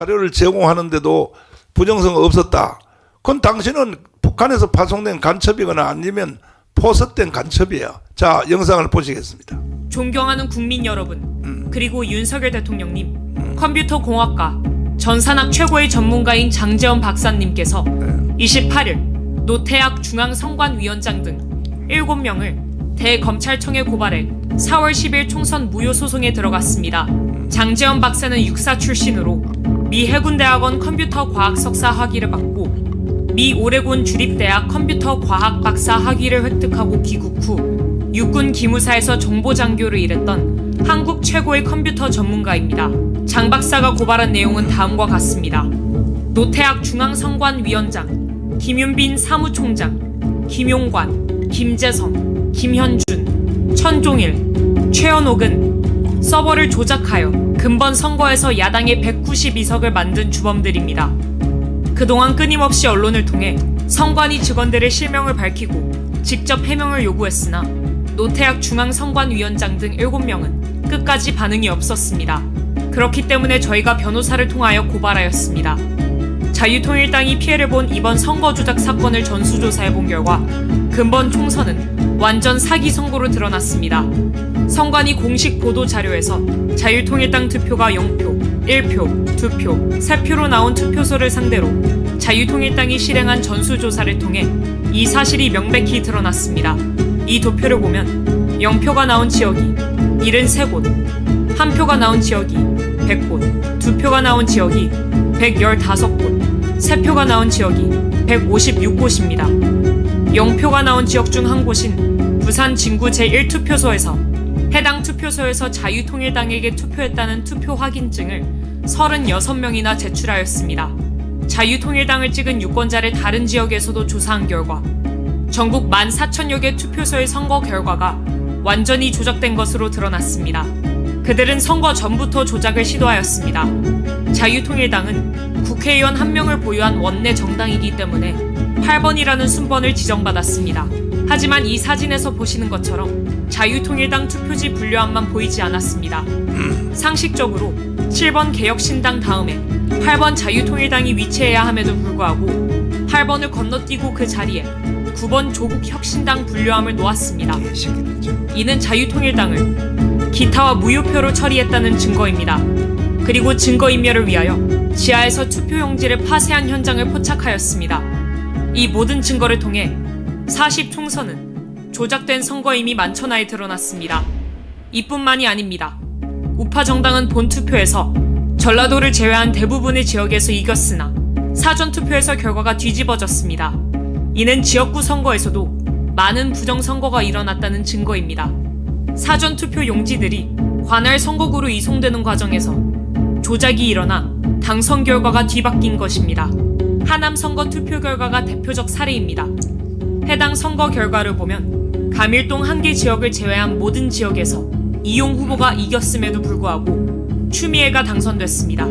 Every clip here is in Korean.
자료를 제공하는데도 부정성이 없었다. 그건 당신은 북한에서 파송된 간첩이거나 아니면 포섭된 간첩이에요. 자, 영상을 보시겠습니다. 존경하는 국민 여러분, 그리고 윤석열 대통령님, 컴퓨터 공학과 전산학 최고의 전문가인 장재원 박사님께서 28일 노태악 중앙선관위원장 등 7명을 대검찰청에 고발해 4월 10일 총선 무효 소송에 들어갔습니다. 장재원 박사는 육사 출신으로 미 해군대학원 컴퓨터 과학 석사 학위를 받고 미 오레곤 주립대학 컴퓨터 과학 박사 학위를 획득하고 귀국 후 육군 기무사에서 정보장교를 일했던 한국 최고의 컴퓨터 전문가입니다. 장 박사가 고발한 내용은 다음과 같습니다. 노태악 중앙선관위원장, 김윤빈 사무총장, 김용관, 김재성, 김현준, 천종일, 최현옥은 서버를 조작하여 근본 선거에서 야당의 192석을 만든 주범들입니다. 그동안 끊임없이 언론을 통해 선관위 직원들의 실명을 밝히고 직접 해명을 요구했으나 노태악 중앙선관위원장 등 7명은 끝까지 반응이 없었습니다. 그렇기 때문에 저희가 변호사를 통하여 고발하였습니다. 자유통일당이 피해를 본 이번 선거 조작 사건을 전수조사해본 결과 근본 총선은 완전 사기 선거로 드러났습니다. 선관위 공식 보도 자료에서 자유통일당 투표가 0표, 1표, 2표, 3표로 나온 투표소를 상대로 자유통일당이 실행한 전수조사를 통해 이 사실이 명백히 드러났습니다. 이 도표를 보면 0표가 나온 지역이 73곳, 1표가 나온 지역이 100곳, 2표가 나온 지역이 115곳, 3표가 나온 지역이 156곳입니다. 0표가 나온 지역 중 한 곳인 부산 진구 제1투표소에서 해당 투표소에서 자유통일당에게 투표했다는 투표 확인증을 36명이나 제출하였습니다. 자유통일당을 찍은 유권자를 다른 지역에서도 조사한 결과 전국 14,000여 개 투표소의 선거 결과가 완전히 조작된 것으로 드러났습니다. 그들은 선거 전부터 조작을 시도하였습니다. 자유통일당은 국회의원 1명을 보유한 원내 정당이기 때문에 8번이라는 순번을 지정받았습니다. 하지만 이 사진에서 보시는 것처럼 자유통일당 투표지 분류함만 보이지 않았습니다. 상식적으로 7번 개혁신당 다음에 8번 자유통일당이 위치해야 함에도 불구하고 8번을 건너뛰고 그 자리에 9번 조국혁신당 분류함을 놓았습니다. 이는 자유통일당을 기타와 무효표로 처리했다는 증거입니다. 그리고 증거인멸을 위하여 지하에서 투표용지를 파쇄한 현장을 포착하였습니다. 이 모든 증거를 통해 40총선은 조작된 선거임이 만천하에 드러났습니다. 이뿐만이 아닙니다. 우파 정당은 본투표에서 전라도를 제외한 대부분의 지역에서 이겼으나 사전투표에서 결과가 뒤집어졌습니다. 이는 지역구 선거에서도 많은 부정선거가 일어났다는 증거입니다. 사전투표 용지들이 관할 선거구로 이송되는 과정에서 조작이 일어나 당선 결과가 뒤바뀐 것입니다. 하남 선거 투표 결과가 대표적 사례입니다. 해당 선거 결과를 보면 감일동 한 개 지역을 제외한 모든 지역에서 이용 후보가 이겼음에도 불구하고 추미애가 당선됐습니다.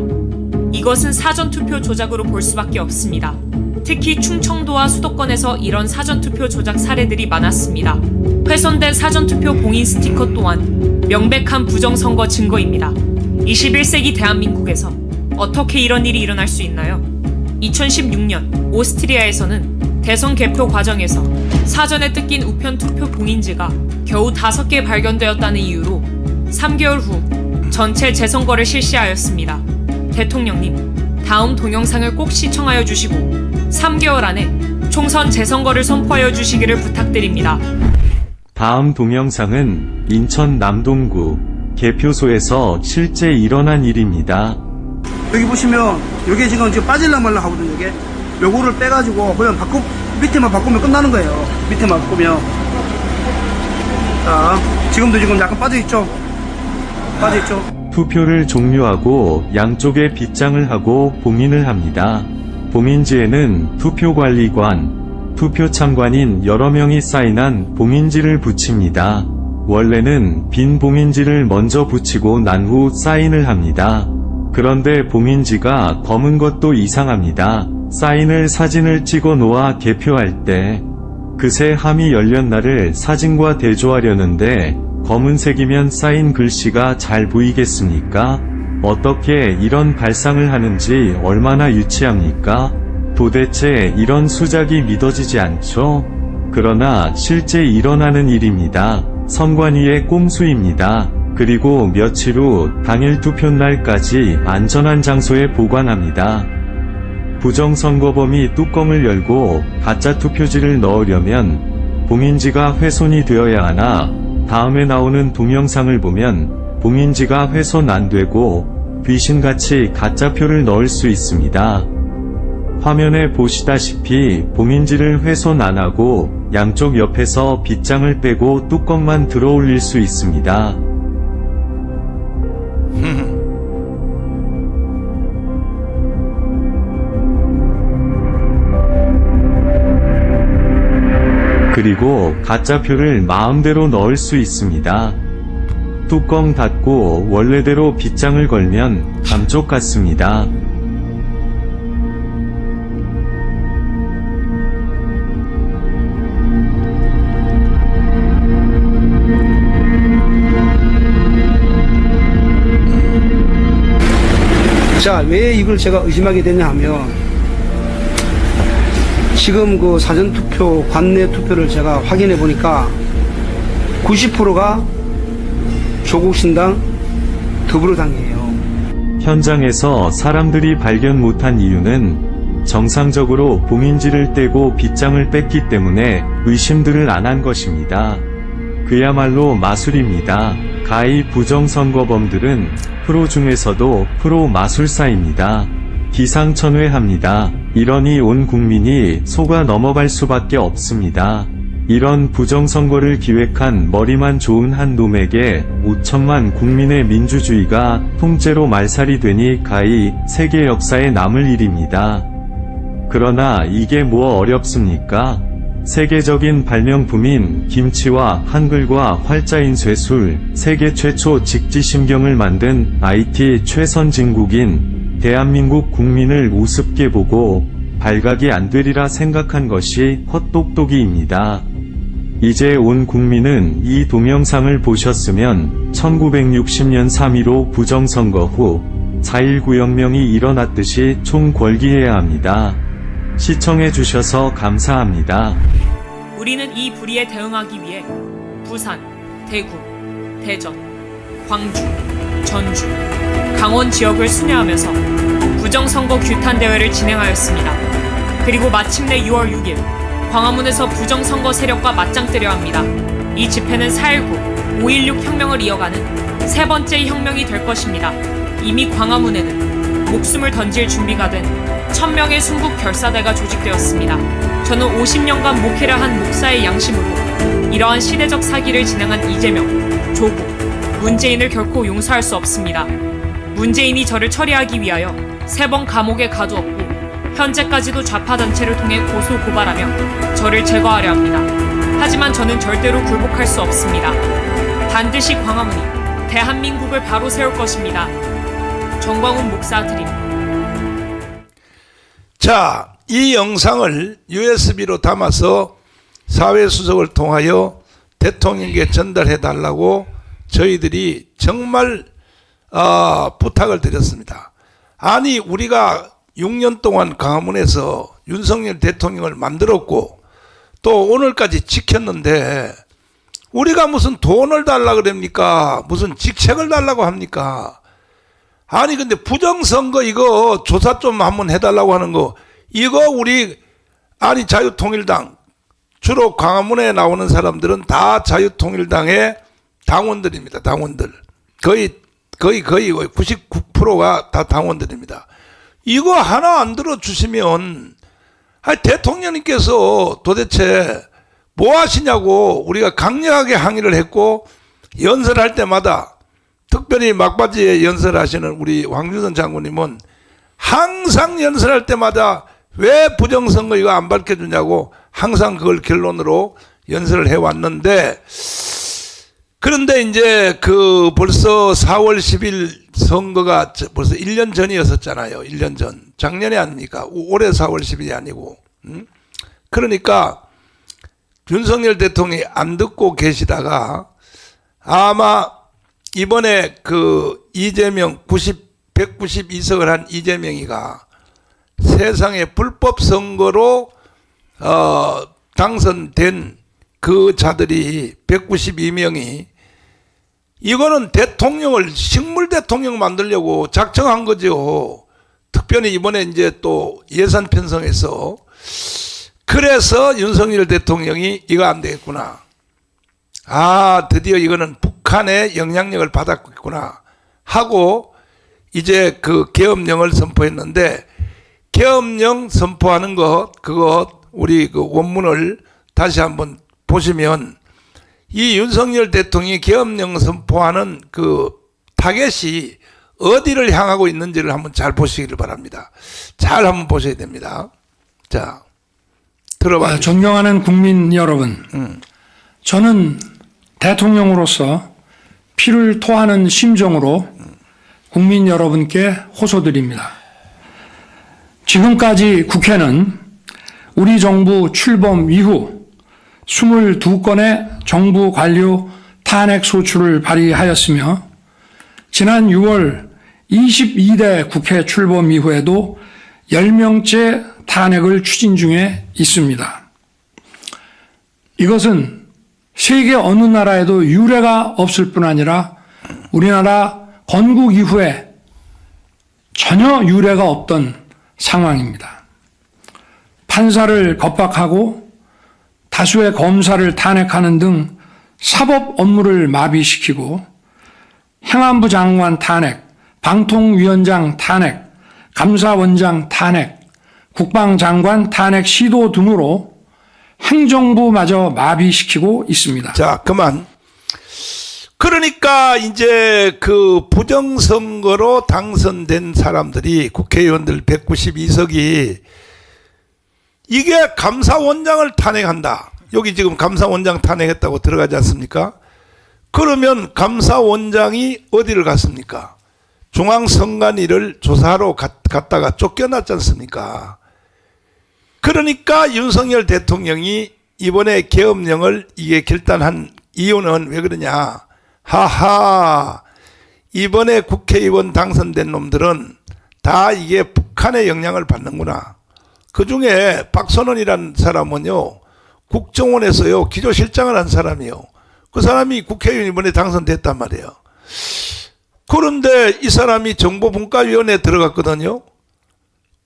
이것은 사전투표 조작으로 볼 수밖에 없습니다. 특히 충청도와 수도권에서 이런 사전투표 조작 사례들이 많았습니다. 훼손된 사전투표 봉인 스티커 또한 명백한 부정선거 증거입니다. 21세기 대한민국에서 어떻게 이런 일이 일어날 수 있나요? 2016년 오스트리아에서는 대선 개표 과정에서 사전에 뜯긴 우편 투표 봉인지가 겨우 5개 발견되었다는 이유로 3개월 후 전체 재선거를 실시하였습니다. 대통령님, 다음 동영상을 꼭 시청하여 주시고 3개월 안에 총선 재선거를 선포하여 주시기를 부탁드립니다. 다음 동영상은 인천 남동구 개표소에서 실제 일어난 일입니다. 여기 보시면 이게 지금 빠질라 말라 하거든요. 이게 요거를 빼가지고 그냥 밑에만 바꾸면 끝나는 거예요. 밑에만 바꾸면. 자, 지금도 지금 약간 빠져있죠? 빠져있죠? 투표를 종료하고 양쪽에 빗장을 하고 봉인을 합니다. 봉인지에는 투표관리관, 투표참관인 여러 명이 사인한 봉인지를 붙입니다. 원래는 빈 봉인지를 먼저 붙이고 난 후 사인을 합니다. 그런데 봉인지가 검은 것도 이상합니다. 사인을 사진을 찍어 놓아 개표할 때 그새 함이 열렸나를 사진과 대조하려는데 검은색이면 사인 글씨가 잘 보이겠습니까? 어떻게 이런 발상을 하는지 얼마나 유치합니까? 도대체 이런 수작이 믿어지지 않죠? 그러나 실제 일어나는 일입니다. 선관위의 꼼수입니다. 그리고 며칠 후 당일 투표날까지 안전한 장소에 보관합니다. 부정선거범이 뚜껑을 열고 가짜 투표지를 넣으려면 봉인지가 훼손이 되어야 하나 다음에 나오는 동영상을 보면 봉인지가 훼손 안 되고 귀신같이 가짜표를 넣을 수 있습니다. 화면에 보시다시피 봉인지를 훼손 안 하고 양쪽 옆에서 빗장을 빼고 뚜껑만 들어 올릴 수 있습니다. 그리고 가짜표를 마음대로 넣을 수 있습니다. 뚜껑 닫고 원래대로 빗장을 걸면 감쪽 같습니다. 자, 왜 이걸 제가 의심하게 되냐 하면, 지금 그 사전투표, 관내 투표를 제가 확인해 보니까 90%가 조국신당, 더불어당이에요. 현장에서 사람들이 발견 못한 이유는 정상적으로 봉인지를 떼고 빗장을 뺐기 때문에 의심들을 안 한 것입니다. 그야말로 마술입니다. 가히 부정선거범들은 프로 중에서도 프로 마술사입니다. 기상천외합니다. 이러니 온 국민이 속아 넘어갈 수밖에 없습니다. 이런 부정선거를 기획한 머리만 좋은 한 놈에게 5천만 국민의 민주주의가 통째로 말살이 되니 가히 세계 역사에 남을 일입니다. 그러나 이게 뭐 어렵습니까? 세계적인 발명품인 김치와 한글과 활자인 쇠술, 세계 최초 직지심경을 만든 IT 최선진국인 대한민국 국민을 우습게 보고 발각이 안 되리라 생각한 것이 헛똑똑이입니다. 이제 온 국민은 이 동영상을 보셨으면 1960년 3.15 부정선거 후 4.19 혁명이 일어났듯이 총궐기해야 합니다. 시청해주셔서 감사합니다. 우리는 이 불의에 대응하기 위해 부산, 대구, 대전, 광주, 전주, 강원 지역을 순회하면서 부정선거 규탄 대회를 진행하였습니다. 그리고 마침내 6월 6일 광화문에서 부정선거 세력과 맞짱뜨려 합니다. 이 집회는 4.19, 5.16 혁명을 이어가는 세 번째 혁명이 될 것입니다. 이미 광화문에는 목숨을 던질 준비가 된 1000명의 순국 결사대가 조직되었습니다. 저는 50년간 목회를 한 목사의 양심으로 이러한 시대적 사기를 진행한 이재명, 조국, 문재인을 결코 용서할 수 없습니다. 문재인이 저를 처리하기 위하여 3번 감옥에 가두었고 현재까지도 좌파단체를 통해 고소 고발하며 저를 제거하려 합니다. 하지만 저는 절대로 굴복할 수 없습니다. 반드시 광화문이 대한민국을 바로 세울 것입니다. 정광훈 목사 드림. 자, 이 영상을 USB로 담아서 사회수석을 통하여 대통령에게 전달해 달라고 저희들이 정말 부탁을 드렸습니다. 아니, 우리가 6년 동안 광화문에서 윤석열 대통령을 만들었고 또 오늘까지 지켰는데 우리가 무슨 돈을 달라고 그럽니까? 무슨 직책을 달라고 합니까? 아니, 근데 부정선거 이거 조사 좀 한번 해달라고 하는 거, 이거 우리, 아니, 자유통일당, 주로 광화문에 나오는 사람들은 다 자유통일당의 당원들입니다. 당원들. 거의 99%가 다 당원들입니다. 이거 하나 안 들어주시면, 아니, 대통령님께서 도대체 뭐 하시냐고 우리가 강력하게 항의를 했고, 연설할 때마다 특별히 막바지에 연설하시는 우리 황준선 장군님은 항상 연설할 때마다 왜 부정선거 이거 안 밝혀주냐고 항상 그걸 결론으로 연설을 해왔는데, 그런데 이제 그 벌써 4월 10일 선거가 벌써 1년 전이었었잖아요. 1년 전. 작년이 아닙니까? 올해 4월 10일이 아니고. 그러니까 윤석열 대통령이 안 듣고 계시다가 아마 이번에 그 이재명 192석을 한 이재명이가 세상에 불법 선거로 당선된 그 자들이 192명이 이거는 대통령을 식물 대통령 만들려고 작정한 거죠. 특별히 이번에 이제 또 예산 편성해서 그래서 윤석열 대통령이 이거 안 되겠구나. 아, 드디어 이거는 북한의 영향력을 받았구나 하고 이제 그 계엄령을 선포했는데 계엄령 선포하는 것 그거 우리 그 원문을 다시 한번 보시면 이 윤석열 대통령이 계엄령 선포하는 그 타겟이 어디를 향하고 있는지를 한번 잘 보시기를 바랍니다. 잘 한번 보셔야 됩니다. 자, 들어봐. 존경하는 국민 여러분, 저는 대통령으로서 피를 토하는 심정으로 국민 여러분께 호소드립니다. 지금까지 국회는 우리 정부 출범 이후 22건의 정부 관료 탄핵 소추를 발의하였으며 지난 6월 22대 국회 출범 이후에도 10명째 탄핵을 추진 중에 있습니다. 이것은 세계 어느 나라에도 유례가 없을 뿐 아니라 우리나라 건국 이후에 전혀 유례가 없던 상황입니다. 판사를 겁박하고 다수의 검사를 탄핵하는 등 사법 업무를 마비시키고 행안부 장관 탄핵, 방통위원장 탄핵, 감사원장 탄핵, 국방장관 탄핵 시도 등으로 행정부마저 마비시키고 있습니다. 자, 그만. 그러니까 이제 그 부정선거로 당선된 사람들이 국회의원들 192석이 이게 감사원장을 탄핵한다. 여기 지금 감사원장 탄핵했다고 들어가지 않습니까? 그러면 감사원장이 어디를 갔습니까? 중앙선관위를 조사하러 갔다가 쫓겨났지 않습니까? 그러니까 윤석열 대통령이 이번에 계엄령을 이게 결단한 이유는 왜 그러냐? 하하, 이번에 국회의원 당선된 놈들은 다 이게 북한의 영향을 받는구나. 그 중에 박선원이라는 사람은요, 국정원에서요, 기조실장을 한 사람이요. 그 사람이 국회의원 이번에 당선됐단 말이에요. 그런데 이 사람이 정보분과위원회에 들어갔거든요.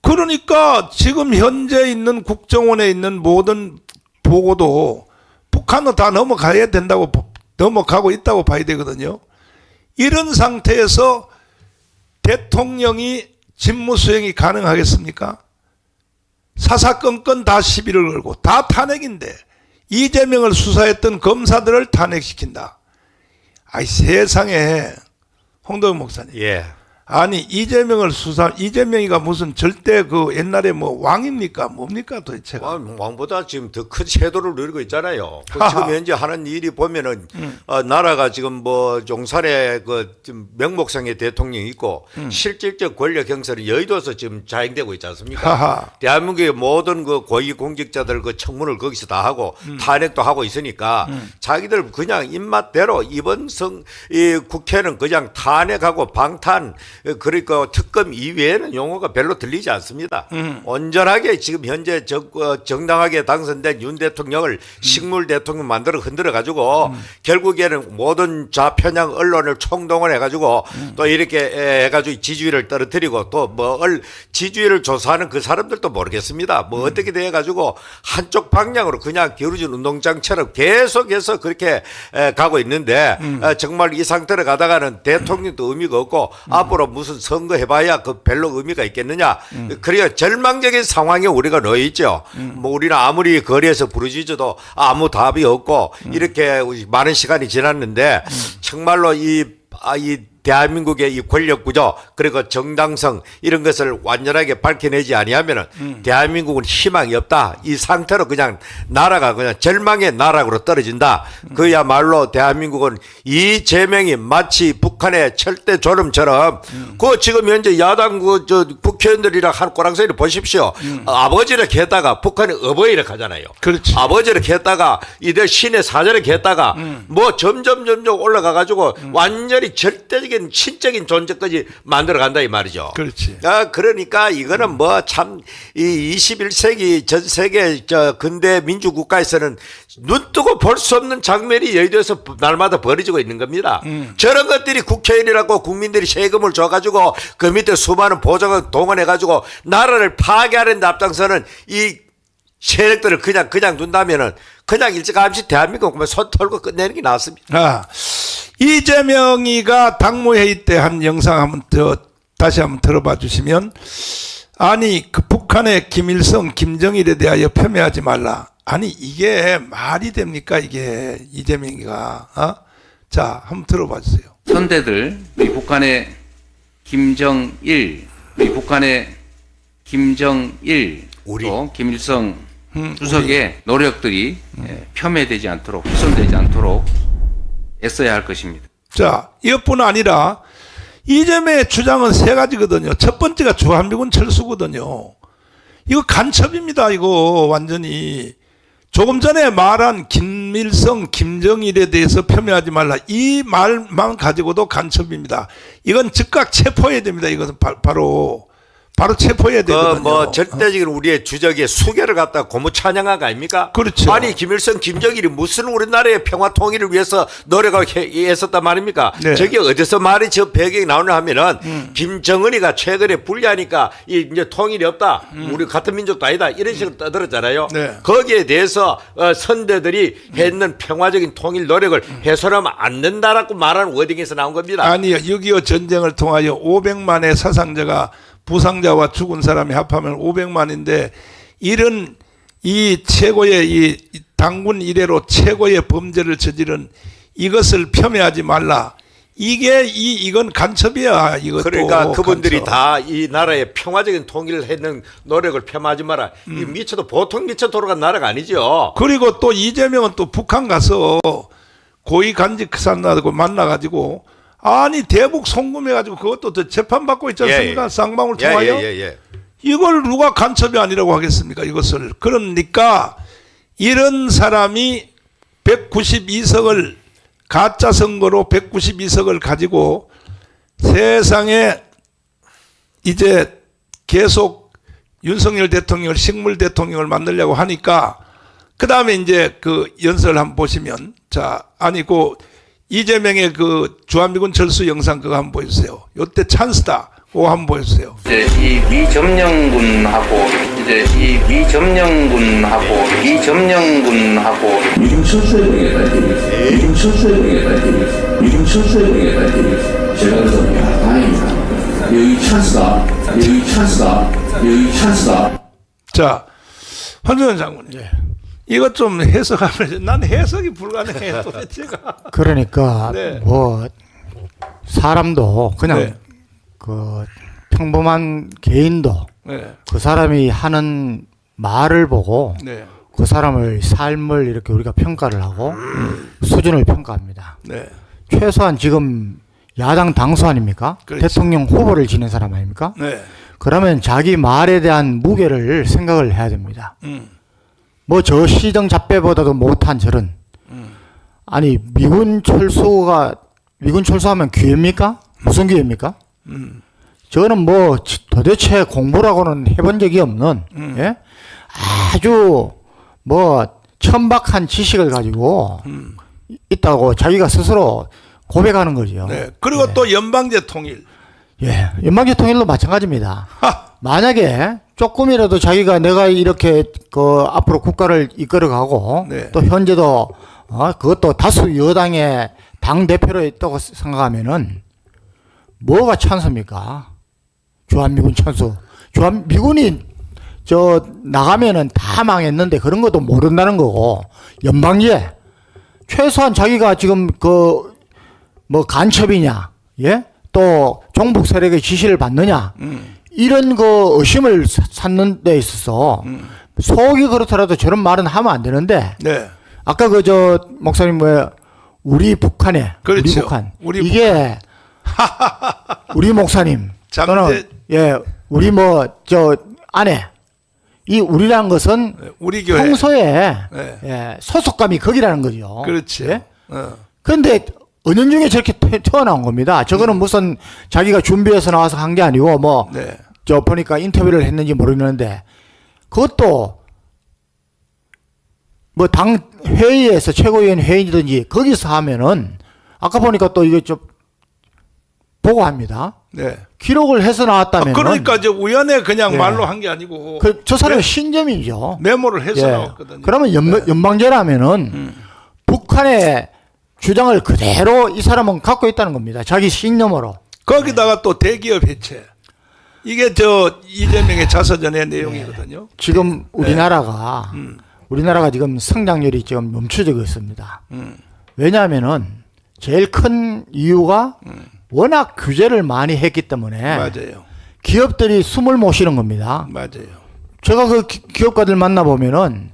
그러니까 지금 현재 있는 국정원에 있는 모든 보고도 북한으로 다 넘어가고 있다고 봐야 되거든요. 이런 상태에서 대통령이 직무수행이 가능하겠습니까? 사사건건 다 시비를 걸고 다 탄핵인데 이재명을 수사했던 검사들을 탄핵시킨다. 아이 세상에 홍도영 목사님. 예. 아니 이재명이가 무슨 절대 그 옛날에 뭐 왕입니까? 뭡니까 도대체가? 왕보다 지금 더 큰 세도를 누리고 있잖아요. 지금 현재 하는 일이 보면은 나라가 지금 뭐 용산에 그 지금 명목상의 대통령이 있고 실질적 권력 형성은 여의도에서 지금 자행되고 있지 않습니까? 하하. 대한민국의 모든 그 고위 공직자들 그 청문을 거기서 다 하고 탄핵도 하고 있으니까 자기들 그냥 입맛대로 이번 이 국회는 그냥 탄핵하고 방탄 그러니까 특검 이외에는 용어가 별로 들리지 않습니다. 온전하게 지금 현재 정당하게 당선된 윤 대통령을 식물 대통령 만들어 흔들어 가지고 결국에는 모든 좌편향 언론을 총동원해 가지고 또 이렇게 해가지고 지지율을 떨어뜨리고 또 뭐 지지율을 조사하는 그 사람들도 모르겠습니다. 뭐 어떻게 돼 가지고 한쪽 방향으로 그냥 기울어진 운동장처럼 계속해서 그렇게 가고 있는데 정말 이 상태로 가다가는 대통령도 의미가 없고 앞으로 무슨 선거 해봐야 그 별로 의미가 있겠느냐. 그래야 절망적인 상황에 우리가 놓여 있죠. 뭐 우리는 아무리 거리에서 부르짖어도 아무 답이 없고 이렇게 많은 시간이 지났는데 정말로 이 대한민국의 이 권력 구조 그리고 정당성 이런 것을 완전하게 밝혀내지 아니하면은 대한민국은 희망이 없다. 이 상태로 그냥 나라가 그냥 절망의 나락으로 떨어진다. 그야말로 대한민국은 이재명이 마치 북한의 철대 졸음처럼 그 지금 현재 야당 국회의원들이랑 한 꼬랑서리를 보십시오. 아버지를 했다가 북한이 어버이를 하잖아요. 그렇지. 아버지를 했다가 이들 신의 사절을 했다가 뭐 점점 올라가 가지고 완전히 절대적인 신적인 존재까지 만들어 간다 이 말이죠. 그렇지. 그러니까 이거는 뭐 참 이 21세기 전 세계 저 근대 민주국가에서는 눈 뜨고 볼 수 없는 장면이 여의도에서 날마다 벌어지고 있는 겁니다. 저런 것들이 국회의원이라고 국민들이 세금을 줘가지고 그 밑에 수많은 보좌관 동원해가지고 나라를 파괴하는 데 앞장서는 이 세력들을 그냥 둔다면은 그냥 일찌감치 대한민국 손 털고 끝내는 게 낫습니다. 이재명이가 당무회의 때 한 영상 한번 다시 한번 들어봐 주시면, 아니 그 북한의 김일성, 김정일에 대하여 폄훼하지 말라. 아니 이게 말이 됩니까 이게 이재명이가? 자 한번 들어봐 주세요. 선대들, 우리 북한의 김정일, 우리 북한의 김정일, 또 김일성 주석의 노력들이 폄훼되지 않도록, 훼손되지 않도록 애써야 할 것입니다. 자, 이것뿐 아니라 이재명의 주장은 세 가지거든요. 첫 번째가 주한미군 철수거든요. 이거 간첩입니다. 이거 완전히. 조금 전에 말한 김일성, 김정일에 대해서 폄훼하지 말라. 이 말만 가지고도 간첩입니다. 이건 즉각 체포해야 됩니다. 이것은 바로 체포해야 되거든요. 뭐 절대적인 우리의 주적의 수계를 갖다 고무 찬양한 거 아닙니까? 그렇죠. 아니 김일성, 김정일이 무슨 우리나라의 평화 통일을 위해서 노력을 했었단 말입니까? 네. 저게 어디서 말이 저 배경이 나오냐 하면은 김정은이가 최근에 불리하니까 이제 통일이 없다. 우리 같은 민족도 아니다. 이런 식으로 떠들었잖아요. 네. 거기에 대해서 선대들이 했는 평화적인 통일 노력을 해소하면 안 된다라고 말하는 워딩에서 나온 겁니다. 아니요. 6.25 전쟁을 통하여 500만의 사상자가, 부상자와 죽은 사람이 합하면 500만인데 이런 이 최고의 이 당군 이래로 최고의 범죄를 저지른 이것을 폄훼하지 말라. 이건 간첩이야. 이것도. 그러니까 그분들이 간첩. 다 이 나라의 평화적인 통일을 했는 노력을 폄하하지 마라. 이 미쳐도 보통 미쳐 돌아간 나라가 아니죠. 그리고 또 이재명은 또 북한 가서 고위 간직사람하고 만나가지고, 아니 대북 송금해가지고 그것도 더 재판받고 있지 않습니까? 쌍방울 통하여. 이걸 누가 간첩이 아니라고 하겠습니까? 이것을. 그러니까 이런 사람이 192석을 가짜 선거로 192석을 가지고 세상에 이제 계속 윤석열 대통령을 식물 대통령을 만들려고 하니까, 그 다음에 이제 그 연설을 한번 보시면, 자, 아니 그 이재명의 그 주한미군 철수 영상 그거 한번 보여주세요. 요때 찬스다. 그거 한번 보여주세요. 이제 이 미점령군하고 요즘 철수해버리겠다는 얘기였어요. 요즘 철수해버리겠다는 얘기였어요. 요즘 철수해버리겠다는 얘기였어요. 제가 그래서 야 다행이다. 여기 찬스다. 자, 황교안 장군님. 이것 좀 해석하면, 난 해석이 불가능해 도대체가. 그러니까 네. 뭐 사람도 그냥 네. 그 평범한 개인도 네. 그 사람이 하는 말을 보고 네. 그 사람의 삶을 이렇게 우리가 평가를 하고 수준을 평가합니다. 네. 최소한 지금 야당 당수 아닙니까? 그렇죠. 대통령 후보를 지낸 사람 아닙니까? 네. 그러면 자기 말에 대한 무게를 생각을 해야 됩니다. 뭐 저 시정 잡배보다도 못한 저런, 아니 미군 철수하면 기회입니까? 무슨 기회입니까? 저는 뭐 도대체 공부라고는 해본 적이 없는, 예? 아주 뭐 천박한 지식을 가지고 있다고 자기가 스스로 고백하는 거죠. 네. 그리고 또 연방제 통일. 예, 연방제 통일도 마찬가지입니다. 만약에 조금이라도 자기가 내가 이렇게 그 앞으로 국가를 이끌어가고 네. 또 현재도 그것도 다수 여당의 당 대표로 있다고 생각하면은 뭐가 찬스입니까? 주한미군 찬스. 주한미군이 저 나가면은 다 망했는데 그런 것도 모른다는 거고, 연방제 최소한 자기가 지금 그 뭐 간첩이냐, 예? 또 종북 세력의 지시를 받느냐, 이런 그 의심을 찾는 데 있어서 속이 그렇더라도 저런 말은 하면 안 되는데, 네. 아까 그 저 목사님 뭐 우리 북한에, 그렇죠. 우리 북한, 우리 이게 우리 목사님 잠재- 또는 예 우리 뭐 저 아내, 이 우리라는 것은 우리 교회. 평소에 네. 예, 소속감이 거기라는 거죠. 그렇지. 예? 어. 그런데 은연중에 저렇게 튀어나온 겁니다. 저거는 무슨 자기가 준비해서 나와서 한 게 아니고 뭐 네. 저 보니까 인터뷰를 했는지 모르겠는데 그것도 뭐 당 회의에서 최고위원 회의든지 거기서 하면은 아까 보니까 또 이거 좀 보고합니다. 네. 기록을 해서 나왔다면 그러니까 이제 우연에 그냥 예. 말로 한 게 아니고 저 사람은 신점이죠. 메모를 해서 예. 나왔거든요. 그러면 연방제라면은 북한의 주장을 그대로 이 사람은 갖고 있다는 겁니다. 자기 신념으로. 거기다가 또 대기업 해체. 이게 저 이재명의 자서전의 내용이거든요. 지금 우리나라가 지금 성장률이 지금 멈춰지고 있습니다. 왜냐하면은 제일 큰 이유가 워낙 규제를 많이 했기 때문에 맞아요. 기업들이 숨을 못 쉬는 겁니다. 맞아요. 제가 그 기업가들 만나보면은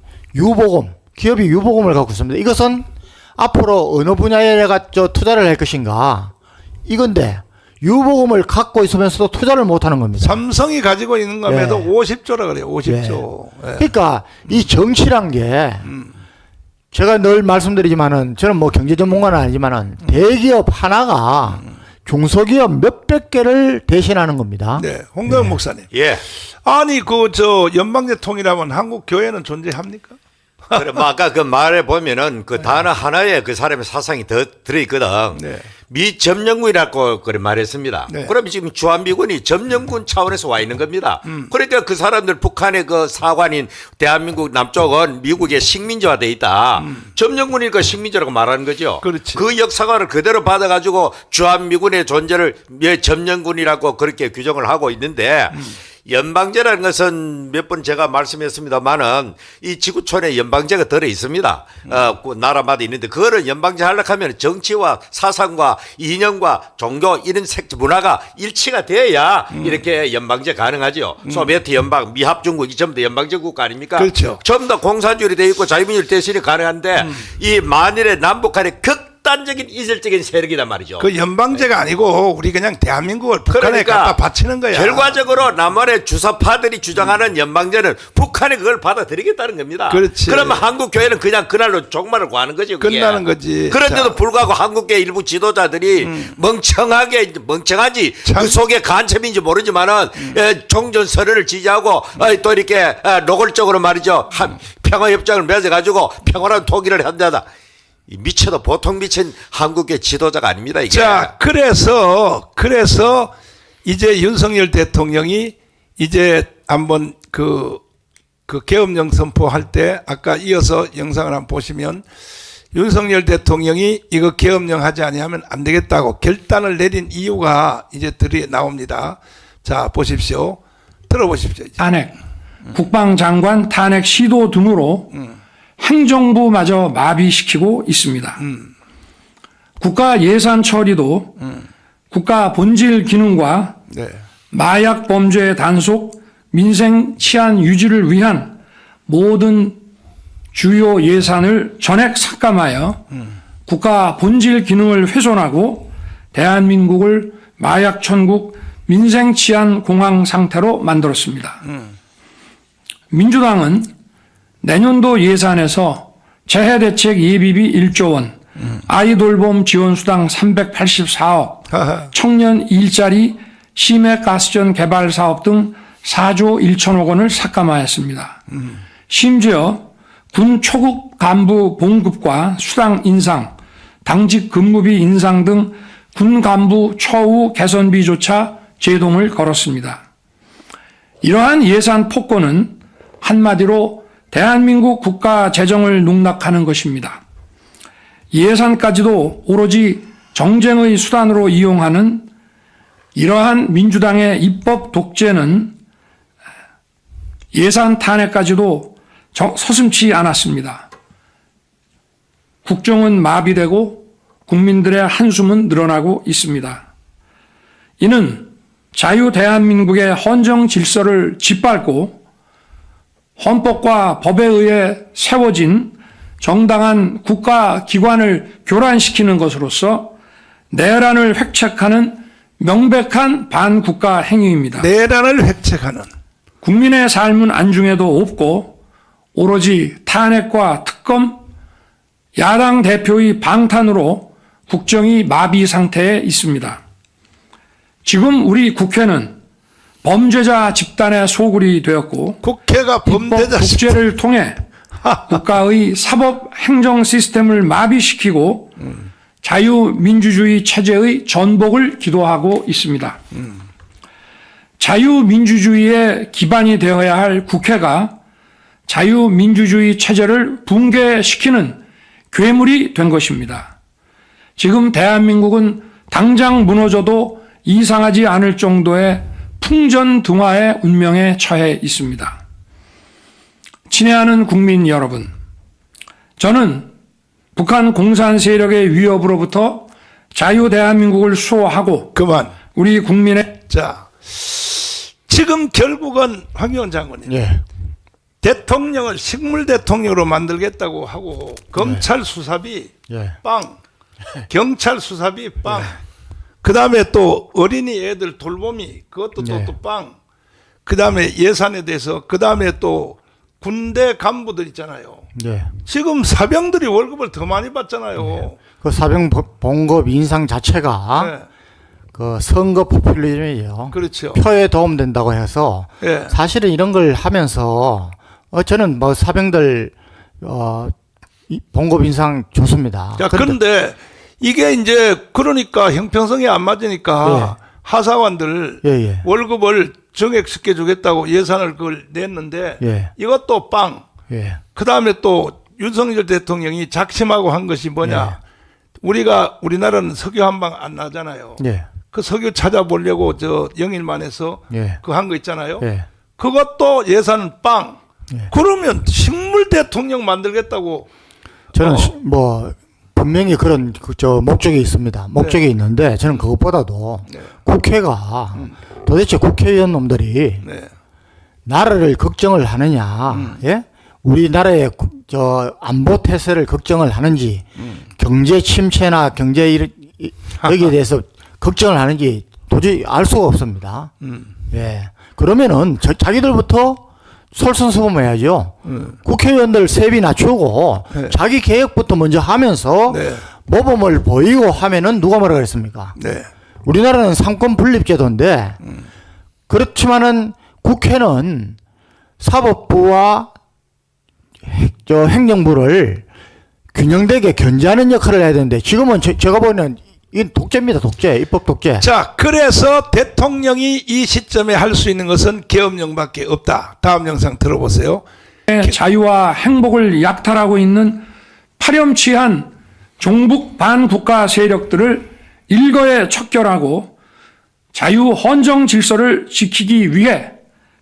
기업이 유보금을 갖고 있습니다. 이것은 앞으로 어느 분야에 투자를 할 것인가 이건데 유보금을 갖고 있으면서도 투자를 못하는 겁니다. 삼성이 가지고 있는 것에도 예. 50조라 그래요. 50조. 예. 그러니까 이 정치란 게 제가 늘 말씀드리지만은 저는 뭐 경제 전문가는 아니지만은 대기업 하나가 중소기업 몇백 개를 대신하는 겁니다. 네. 홍대원 목사님. 예. 아니 그 저 연방제 통일하면 한국 교회는 존재합니까? 그럼 아까 그 말에 보면은 그 단어 하나에 그 사람의 사상이 더 들어있거든. 네. 미점령군이라고 그래 말했습니다. 네. 그러면 지금 주한미군이 점령군 차원에서 와 있는 겁니다. 그러니까 그 사람들 북한의 그 사관인 대한민국 남쪽은 미국의 식민지화돼 있다. 점령군이니까 식민지라고 말하는 거죠. 그렇지. 그 역사관을 그대로 받아가지고 주한미군의 존재를 점령군이라고 그렇게 규정을 하고 있는데 연방제라는 것은 몇 번 제가 말씀했습니다만은 이 지구촌에 연방제가 들어 있습니다. 그 나라마다 있는데 그거를 연방제 하려고 하면 정치와 사상과 이념과 종교 이런 문화가 일치가 돼야 이렇게 연방제 가능하죠. 소비에트 연방, 미합중국 이 전부 다 연방제 국가 아닙니까? 그렇죠. 전부 다 공산주의로 돼 있고 자유민주주의 대신이 가능한데 이 만일에 남북한의 극단적인 이질적인 세력이란 말이죠. 그 연방제가 아니고 우리 그냥 대한민국을 북한에 그러니까 갖다 바치는 거야. 결과적으로 남한의 주사파들이 주장하는 연방제는 북한이 그걸 받아들이겠다는 겁니다. 그렇지. 그러면 한국 교회는 그냥 그날로 종말을 구하는 거죠. 그게. 끝나는 거지. 그런데도 자. 불구하고 한국계 일부 지도자들이 멍청하지 참. 그 속에 간첩인지 모르지만은 종전 선언을 지지하고 또 이렇게 노골적으로 말이죠. 평화협정을 맺어가지고 평화로운 통일을 한다다. 미쳐도 보통 미친 한국의 지도자가 아닙니다. 이게. 자, 그래서 이제 윤석열 대통령이 이제 한번 그 계엄령 선포할 때 아까 이어서 영상을 한번 보시면 윤석열 대통령이 이거 계엄령 하지 아니하면 안 되겠다고 결단을 내린 이유가 이제 나옵니다. 자, 보십시오. 들어보십시오. 이제. 탄핵, 국방장관 탄핵 시도 등으로 행정부마저 마비시키고 있습니다. 국가 예산 처리도 국가 본질 기능과 네. 마약 범죄 단속, 민생 치안 유지를 위한 모든 주요 예산을 전액 삭감하여 국가 본질 기능을 훼손하고 대한민국을 마약 천국, 민생 치안 공황 상태로 만들었습니다. 민주당은 내년도 예산에서 재해대책 예비비 1조 원, 아이돌봄 지원수당 384억, 청년 일자리, 심해가스전 개발 사업 등 4조 1천억 원을 삭감하였습니다. 심지어 군 초급 간부 봉급과 수당 인상, 당직 근무비 인상 등 군 간부 처우 개선비조차 제동을 걸었습니다. 이러한 예산 폭거는 한마디로 대한민국 국가 재정을 농락하는 것입니다. 예산까지도 오로지 정쟁의 수단으로 이용하는 이러한 민주당의 입법 독재는 예산 탄핵까지도 서슴지 않았습니다. 국정은 마비되고 국민들의 한숨은 늘어나고 있습니다. 이는 자유 대한민국의 헌정 질서를 짓밟고 헌법과 법에 의해 세워진 정당한 국가기관을 교란시키는 것으로서 내란을 획책하는 명백한 반국가 행위입니다. 내란을 획책하는. 국민의 삶은 안중에도 없고 오로지 탄핵과 특검, 야당 대표의 방탄으로 국정이 마비 상태에 있습니다. 지금 우리 국회는 범죄자 집단의 소굴이 되었고 국회가 범죄자 독재를 통해 국가의 사법 행정 시스템을 마비시키고 자유민주주의 체제의 전복을 기도하고 있습니다. 자유민주주의의 기반이 되어야 할 국회가 자유민주주의 체제를 붕괴시키는 괴물이 된 것입니다. 지금 대한민국은 당장 무너져도 이상하지 않을 정도의 풍전등화의 운명에 처해 있습니다. 친애하는 국민 여러분, 저는 북한 공산 세력의 위협으로부터 자유 대한민국을 수호하고 그만. 우리 국민의 자, 지금 결국은 황교안 장관님 예. 대통령을 식물 대통령으로 만들겠다고 하고 검찰 수사비 예. 빵, 경찰 수사비 빵, 그 다음에 또 어린이 애들 돌보미 그것도 네. 또 빵, 그 다음에 예산에 대해서 그 다음에 또 군대 간부들 있잖아요. 예. 지금 사병들이 월급을 더 많이 받잖아요. 그 사병 봉급 인상 자체가 네. 그 선거 포퓰리즘이에요. 그렇죠. 표에 도움된다고 해서 예. 사실은 이런 걸 하면서 저는 뭐 사병들 봉급 인상 좋습니다. 자, 그런데 이게 이제 그러니까 형평성이 안 맞으니까 하사관들 예, 예. 월급을 정액시켜 주겠다고 예산을 그걸 냈는데 예. 이것도 빵. 예. 그 다음에 또 윤석열 대통령이 작심하고 한 것이 뭐냐. 우리나라는 석유 한 방 안 나잖아요. 예. 그 석유 찾아보려고 저 영일만 해서 예. 그 한 거 있잖아요. 예. 그것도 예산은 빵. 예. 그러면 식물 대통령 만들겠다고. 저는 뭐 분명히 그런 목적이 있습니다. 목적이 네. 있는데 저는 그것보다도 네. 국회가 도대체 국회의원 놈들이 네. 나라를 걱정을 하느냐, 예? 우리나라의 안보 태세를 걱정을 하는지, 경제 침체나 여기에 대해서 걱정을 하는지 도저히 알 수가 없습니다. 예. 그러면은 자기들부터 솔선수범해야죠. 국회의원들 세비 낮추고 네. 자기 개혁부터 먼저 하면서 네. 모범을 보이고 하면은 누가 뭐라 그랬습니까? 네. 우리나라는 삼권 분립제도인데 그렇지만은 국회는 사법부와 행정부를 균형되게 견제하는 역할을 해야 되는데 지금은 제가 보는 이건 독재입니다. 독재, 입법 독재. 자, 그래서 대통령이 이 시점에 할 수 있는 것은 계엄령밖에 없다. 다음 영상 들어보세요. 자유와 행복을 약탈하고 있는 파렴치한 종북 반국가 세력들을 일거에 척결하고 자유 헌정 질서를 지키기 위해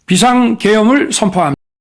비상계엄을 선포합니다.